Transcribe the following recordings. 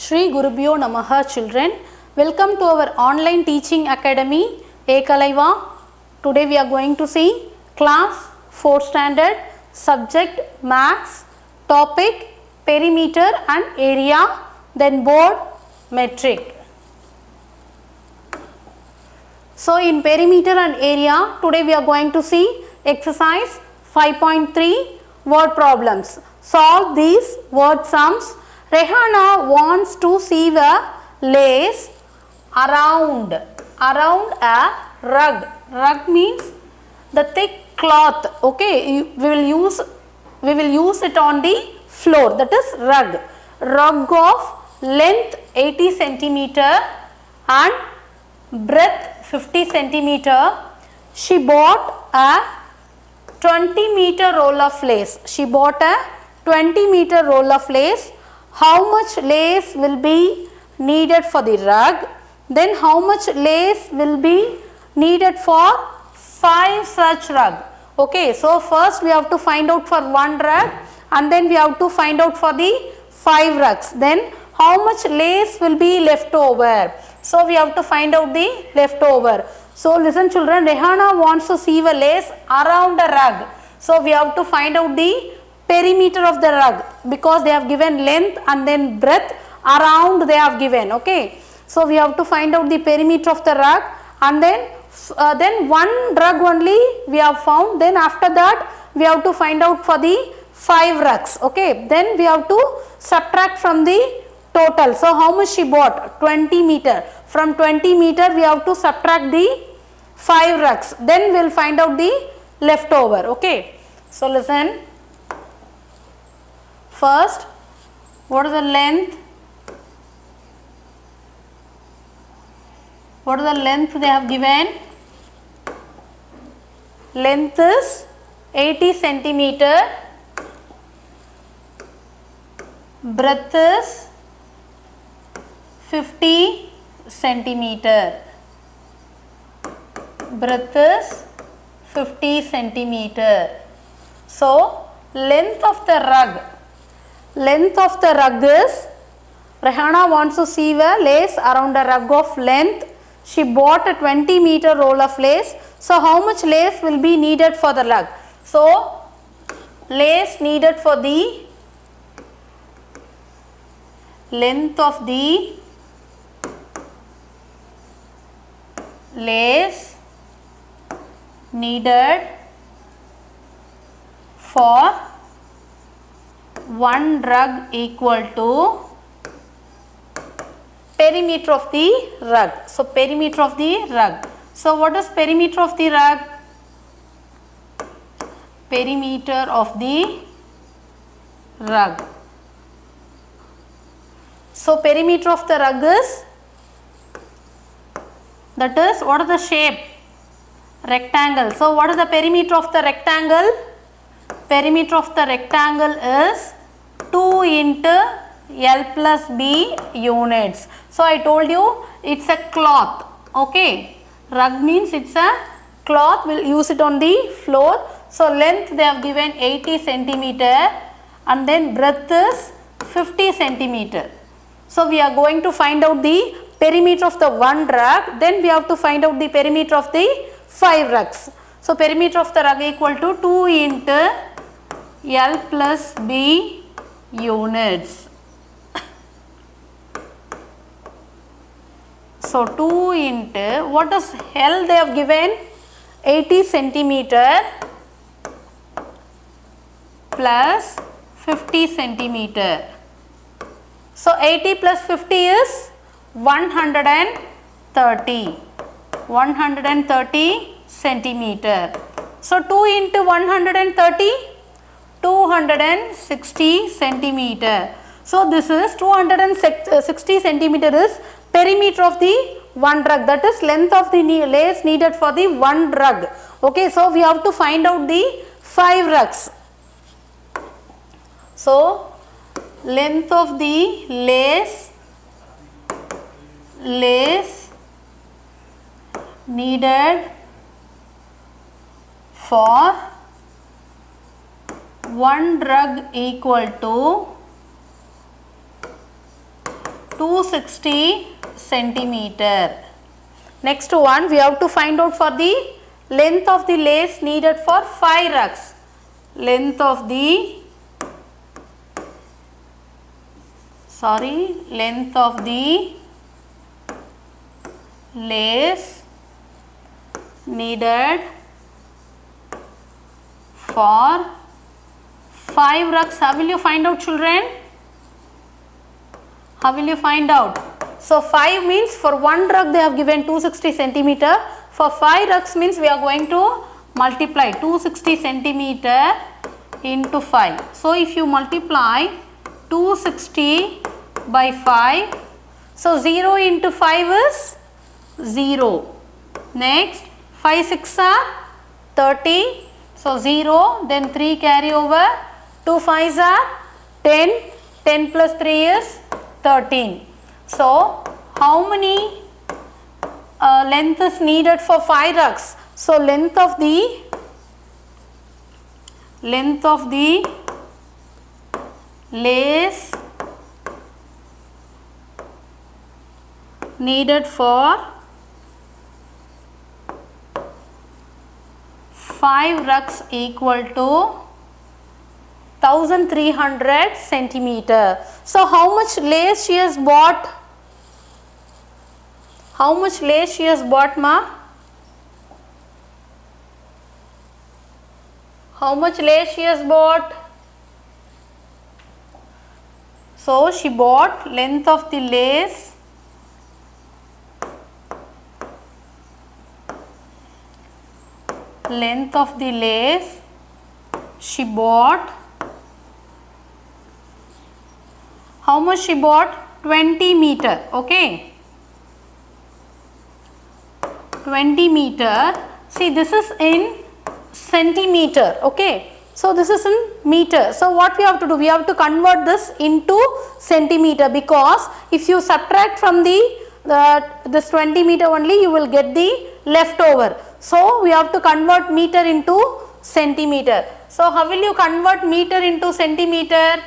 Shri Gurubhyo Namaha children. Welcome to our online teaching academy Ekalaiva. Today we are going to see class 4 standard subject maths, topic perimeter and area, then board metric. So in perimeter and area today we are going to see exercise 5.3 word problems. Solve these word sums. Rehana wants to see the lace around a rug. Rug means the thick cloth. Okay, we will use it on the floor. That is rug. Rug of length 80 centimeter and breadth 50 centimeter. She bought a 20-meter roll of lace. She bought a 20-meter roll of lace. How much lace will be needed for the rug? Then how much lace will be needed for 5 such rug? Okay, so first we have to find out for one rug and then we have to find out for the 5 rugs. Then how much lace will be left over? So we have to find out the leftover. So listen children, Rehana wants to see a lace around a rug. So we have to find out the perimeter of the rug because they have given length and then breadth, around they have given. Okay, so we have to find out the perimeter of the rug and then one rug only we have found. Then after that we have to find out for the 5 rugs. Okay, then we have to subtract from the total. So how much she bought? 20 meter. From 20 meter we have to subtract the 5 rugs. Then we will find out the leftover. Okay, so listen. First, what is the length? What is the length they have given? Length is 80 centimeter. Breadth is 50 centimeter. Breadth is 50 centimeter. So, length of the rug. Length of the rug is, Rehana wants to see a lace around a rug of length. She bought a 20-meter roll of lace. So, how much lace will be needed for the rug? So, lace needed for the length of the lace needed for one rug equal to perimeter of the rug. So, perimeter of the rug. So, what is perimeter of the rug? Perimeter of the rug. So, perimeter of the rug is, that is, what is the shape? Rectangle. So, what is the perimeter of the rectangle? Perimeter of the rectangle is 2 into L plus B units. So, I told you it is a cloth. Okay. Rug means it is a cloth. We will use it on the floor. So, length they have given 80 centimeter and then breadth is 50 centimeter. So, we are going to find out the perimeter of the one rug. Then we have to find out the perimeter of the 5 rugs. So, perimeter of the rug equal to 2 into L plus B units. So, 2 into, what is L they have given? 80 centimeter plus 50 centimeter. So, 80 plus 50 is 130 centimeter. So, 2 into 130, 260 centimeter. So, this is 260 centimeter is perimeter of the one rug, that is length of the lace needed for the one rug. Okay, so we have to find out the 5 rugs. So, length of the lace needed for one rug equal to 260 centimeter. Next one, we have to find out for the length of the lace needed for 5 rugs. Length of the lace needed for 5 rugs. How will you find out, children? How will you find out? So 5 means for 1 rug they have given 260 centimeter. For 5 rugs means we are going to multiply 260 centimeter into 5. So if you multiply 260 by 5, so 0 into 5 is 0. Next 5 6 are 30. So 0, then 3 carry over, 2 5s are 10, 10 plus 3 is 13. So how many length is needed for 5 rugs? So length of the lace needed for 5 rugs equal to 1300 centimeter. So how much lace she has bought? How much lace she has bought, ma? How much lace she has bought? So she bought length of the lace she bought. How much she bought? 20 meter. Okay, 20 meter. See, this is in centimeter. Okay, so this is in meter. So what we have to do? We have to convert this into centimeter, because if you subtract from this 20 meter only, you will get the leftover. So we have to convert meter into centimeter. So how will you convert meter into centimeter?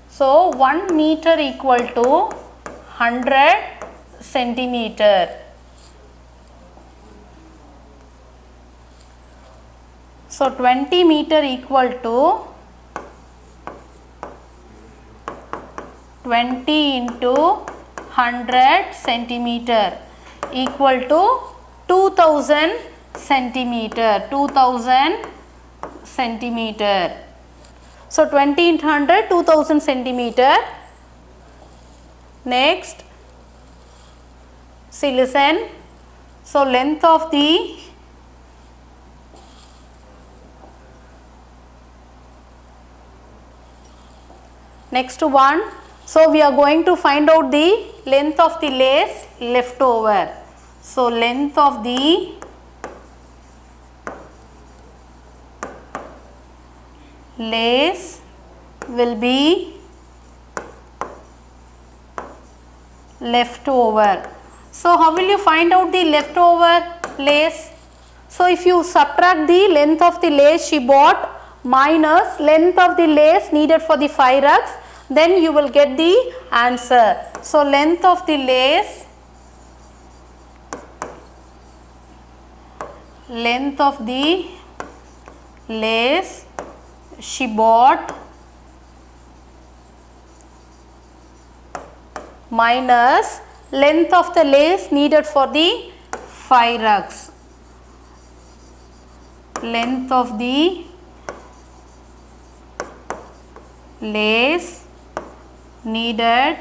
So 1 meter equal to 100 centimeter. So 20 meter equal to 20 into 100 centimeter equal to 2000 centimeter. 2000 centimeter. So 20 into 100, 2000 centimeter. Next, see, listen. So length of the next one. So we are going to find out the length of the lace leftover. So length of the lace will be leftover. So how will you find out the leftover lace? So if you subtract the length of the lace she bought minus length of the lace needed for the 5 rugs, then you will get the answer. So length of the lace she bought minus length of the lace needed for the 5 rugs. Length of the lace needed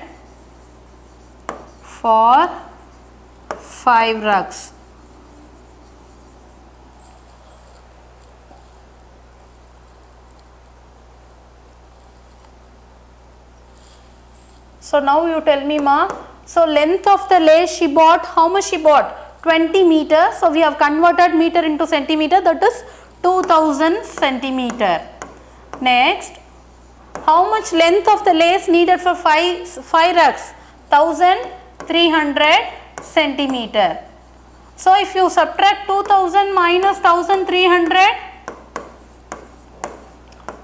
for 5 rugs. So now you tell me, ma. So length of the lace she bought, how much she bought? 20 meter. So we have converted meter into centimeter, that is 2000 centimeter. Next, how much length of the lace needed for 5 rugs? 1300 centimeter. So if you subtract 2000 minus 1300,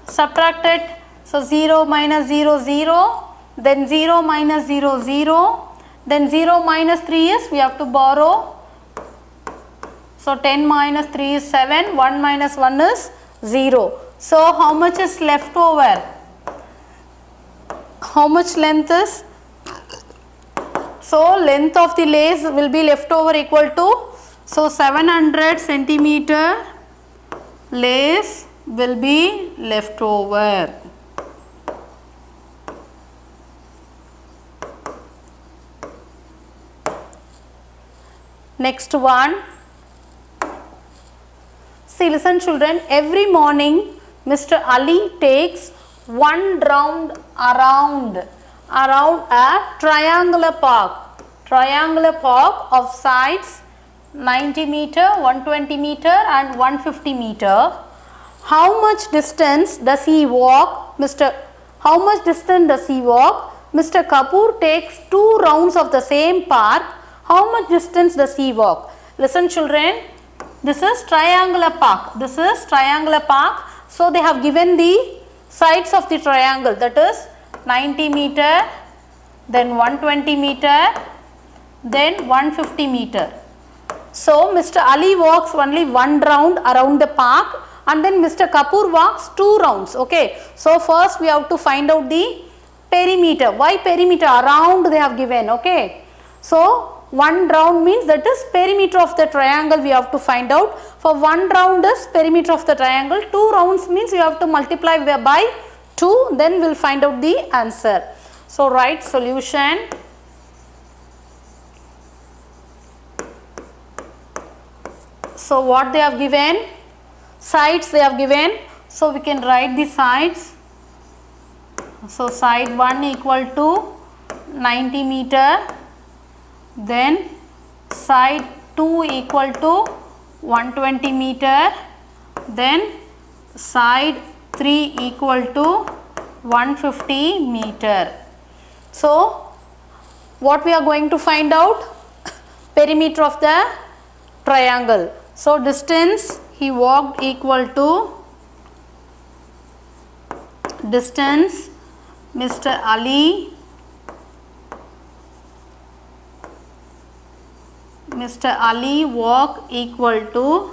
subtract it. So 0 minus 0, 0, then 0 minus 0, 0, then 0 minus 3 is we have to borrow. So 10 minus 3 is 7, 1 minus 1 is 0. So how much is left over? How much length is? So length of the lace will be left over equal to, so 700 centimeter lace will be left over. Next one. See, listen children, every morning Mr. Ali takes one round around a triangular park of sides 90 meter, 120 meter and 150 meter. How much distance does he walk? How much distance does he walk? Mr. Kapoor takes 2 rounds of the same park. How much distance does he walk? Listen children, this is triangular park. This is triangular park. So they have given the sides of the triangle, that is 90 meter, then 120 meter, then 150 meter. So Mr. Ali walks only 1 round around the park and then Mr. Kapoor walks 2 rounds. Okay. So first we have to find out the perimeter. Why perimeter? Around they have given. Okay. So 1 round means that is perimeter of the triangle we have to find out. For 1 round is perimeter of the triangle. 2 rounds means you have to multiply by 2, then we will find out the answer. So write solution. So what they have given? Sides they have given. So we can write the sides. So side 1 equal to 90 meter. Then side 2 equal to 120 meter. Then side 3 equal to 150 meter. So what we are going to find out? Perimeter of the triangle. So distance he walked equal to distance Mr. Ali walk equal to,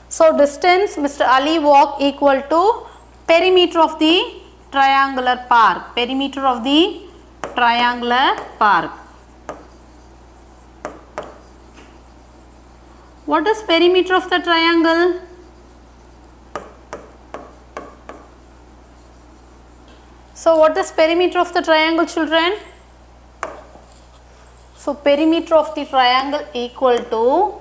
so distance Mr. Ali walk equal to perimeter of the triangular park. Perimeter of the triangular park. What is perimeter of the triangle? So what is perimeter of the triangle children? So perimeter of the triangle equal to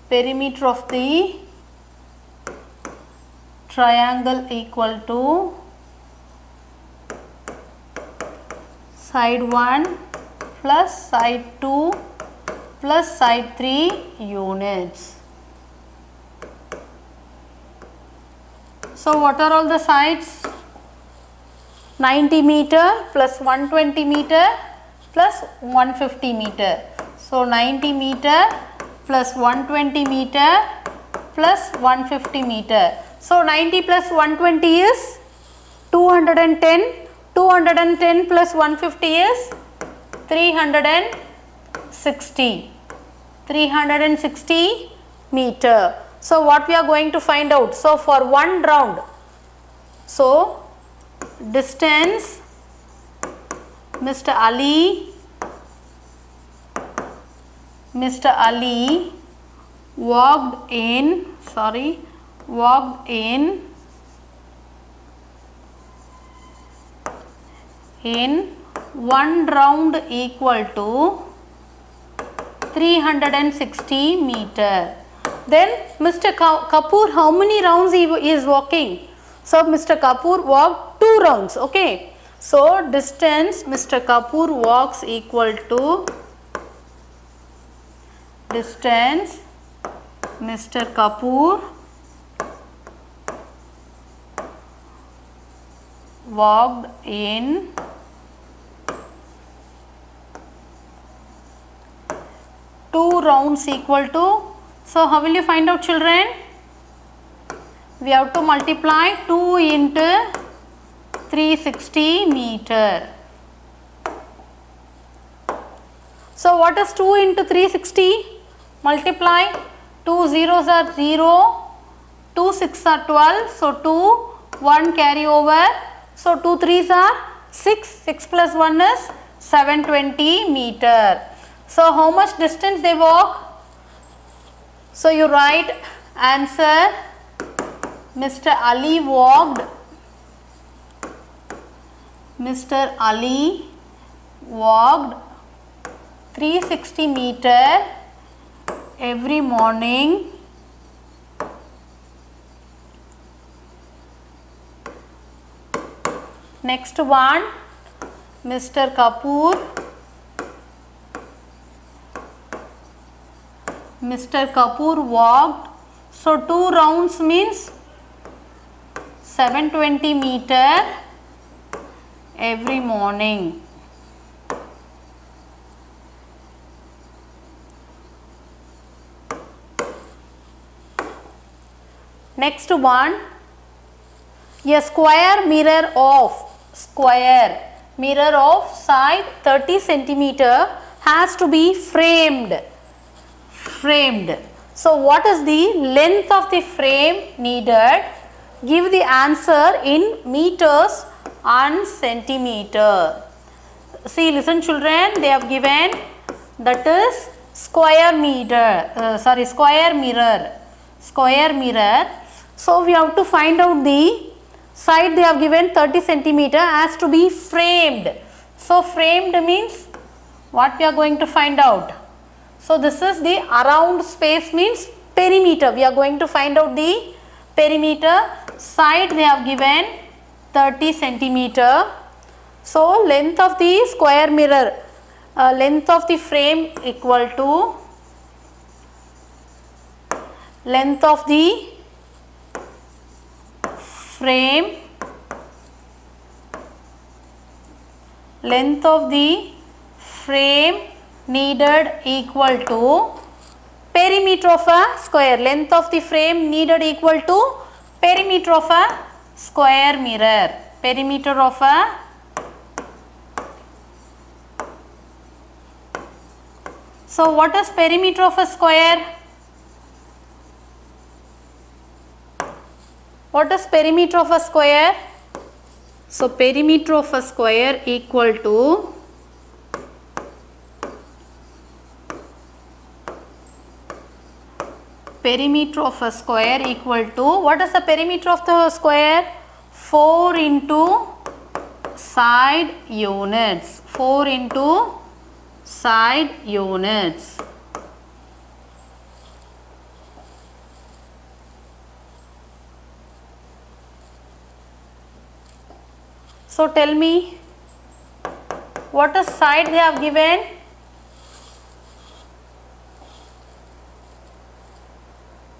perimeter of the triangle equal to side 1 plus side 2 plus side 3 units. So what are all the sides? 90 meter plus 120 meter plus 150 meter. So 90 meter plus 120 meter plus 150 meter. So 90 plus 120 is 210. 210 plus 150 is 360. 360 meter. So what we are going to find out? So for 1 round, so distance Mr. Ali walked in 1 round equal to 360 meter. Then Mr. Kapoor, how many rounds he is walking? So Mr. Kapoor walked 2 rounds. Okay. So distance Mr. Kapoor walks equal to distance Mr. Kapoor walked in rounds equal to, so how will you find out, children? We have to multiply 2 into 360 meter. So what is 2 into 360? Multiply 2 zeros are 0, 2 6 are 12, so 2, 1 carry over, so 2 3s are 6, 6 plus 1 is 720 meter. So how much distance they walk? So you write answer, Mr. Ali walked 360 meter every morning Next one, Mr. Kapoor walked, so 2 rounds means 720 meter every morning. Next one, a square mirror of side 30 centimeter has to be framed. So what is the length of the frame needed? Give the answer in meters and centimeter. See, listen children, they have given that is square mirror. So we have to find out the side. They have given 30 centimeter has to be framed. So framed means what we are going to find out. So this is the around space means perimeter. We are going to find out the perimeter. Side they have given 30 centimeter. So length of the square mirror, length of the frame equal to length of the frame, needed equal to perimeter of a square. Length of the frame needed equal to perimeter of a square mirror. Perimeter of a So what is perimeter of a square? What is perimeter of a square? So perimeter of a square equal to what is the perimeter of the square? 4 into side units. So tell me, what is side they have given?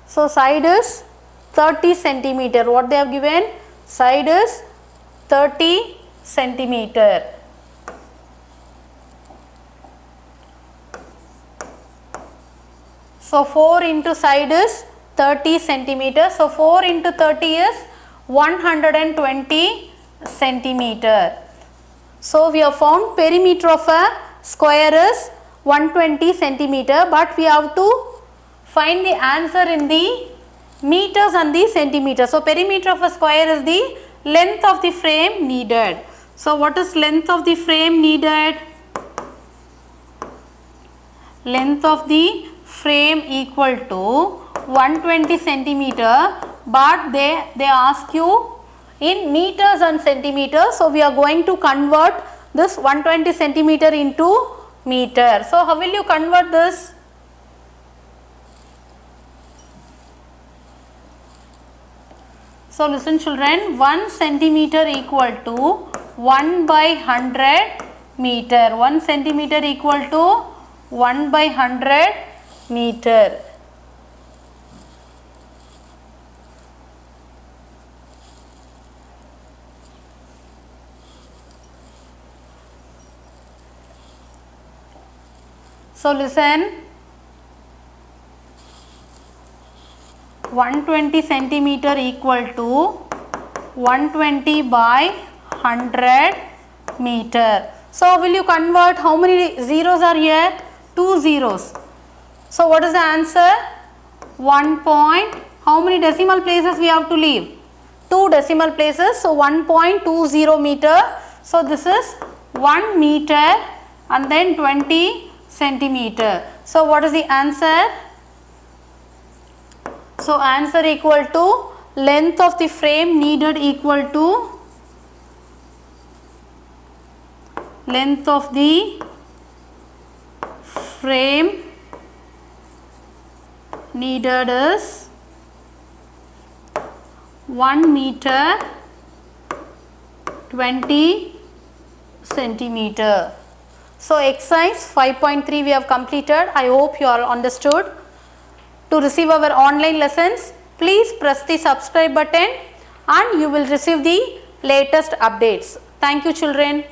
So side is 30 centimeter. What they have given? Side is 30 centimeter. So 4 into side is 30 centimeter. So 4 into 30 is 120 centimeter. So we have found perimeter of a square is 120 centimeter, but we have to find the answer in the meters and the centimeter. So perimeter of a square is the length of the frame needed. So what is length of the frame needed? Length of the frame equal to 120 centimeter, but they ask you in meters and centimeters. So we are going to convert this 120 centimeter into meter. So how will you convert this? So listen children, 1 centimeter equal to 1 by 100 meter. 1 centimeter equal to 1 by 100 meter. So listen, 120 centimeter equal to 120 by 100 meter. So will you convert? How many zeros are here? 2 zeros. So what is the answer? 1 point. How many decimal places we have to leave? 2 decimal places. So 1.20 meter. So this is 1 meter and then 20 centimeter. So what is the answer? So answer equal to length of the frame needed equal to length of the frame needed is 1 meter 20 centimeter. So exercise 5.3 we have completed. I hope you all understood. To receive our online lessons, please press the subscribe button and you will receive the latest updates. Thank you children.